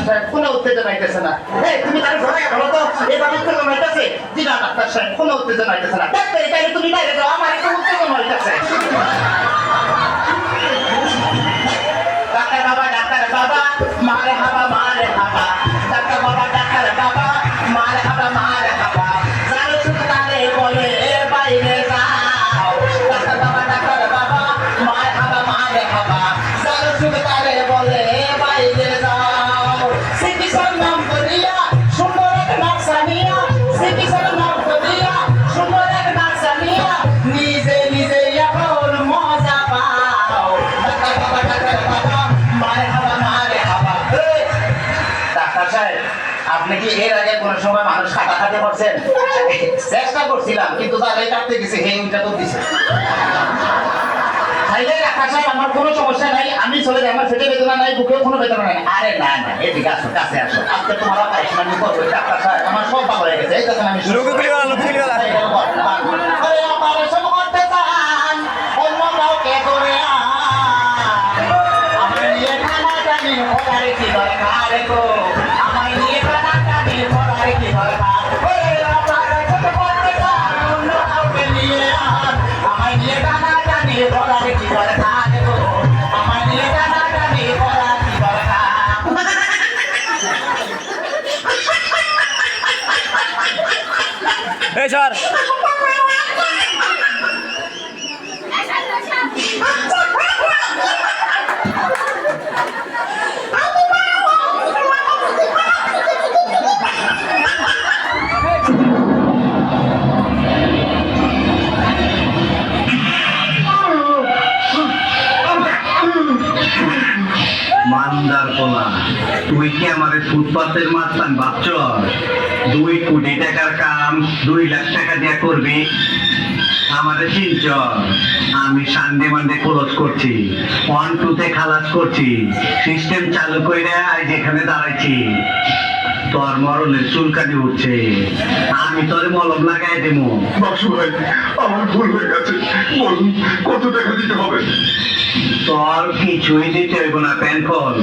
সাহেব কোনো উত্তেজনা আইতেছে না। এই তুমি তাহলে ধরে গেলো তো এবার উত্তেজনা আইতেছে। জি না ডাক্তার সাহেব কোনো উত্তেজনা আইতেছে না। ডাক্তার তাহলে তুমি বাইরে যাও, আমার একটু উত্তেজনা আইতেছে। ডাক্তার বাবা মারে হাবা ডাক্তার বাবা মারে হাবা জানো শুধু তারে বলে এ বাইরে যাও। ডাক্তার বাবা মারে হাবা জানো শুধু তারে বলে এ বাইরে যাও। সিকিসের নাম করিয়া সুন্দর এক নাকসানিয়া, সিকিসের নাম করিয়া সুন্দর এক নাকসানিয়া, নিজে এখন মজা পাও। ডাক্তার বাবা মারে হাবা। ডাক্তার সাহেব আপনি কি এর আগে কোন সময় মানুষ খাতে পারছেন? চেষ্টা করছিলাম কিন্তু তাহলে কাটতে গেছে হেইটা তো দিছে। ডাক্তার সাহেব আমার কোনো সমস্যা নাই, আমি চলে যাই, আমার পেটে বেদনা নাই, বুকেও কোনো বেদনা নাই। আরে না এদিকে আসো, কাছে আসো, আজকে তোমার পায়খানা নিয়ে করবো। ডাক্তার সাহেব আমার সব ভালো হয়ে গেছে, এই দেখেন আমি আরে অপারেশন করতে চান অন্য কাউকে করে আমার নিয়ে টানাটানি করার কি দরকার গো, আমার নিয়ে টানাটানি করার কি দরকার? অপারেশন করতে চান অন্য কাউকে নিয়ে আমার নিয়ে টানাটানি করার কি দরকার গো, আমার নিয়ে টানাটানি করার কি দরকার? এই স্যার মান্দার পোলা, তুই কি আমাদের ফুটপাতের মাস্তান ভাবছ? 2 কোটি টাকার কাম 2 লাখ টাকা দিয়ে করবি? আমাদের চিনচ, আমি সানডে মানডে ক্লোজ করছি, 1-2 তে খালাস করছি, সিস্টেম চালু করে আজ যেখানে দাঁড়াইছি। তোর মরণের চুলকানি উঠছে, আমি তোরে মলম লাগাই দেবো। বাসু ভাই আমার ভুল হয়ে গেছে, বলুন কত টাকা দিতে হবে? তোর কিছুই দিতে হইব না, প্যান খোল।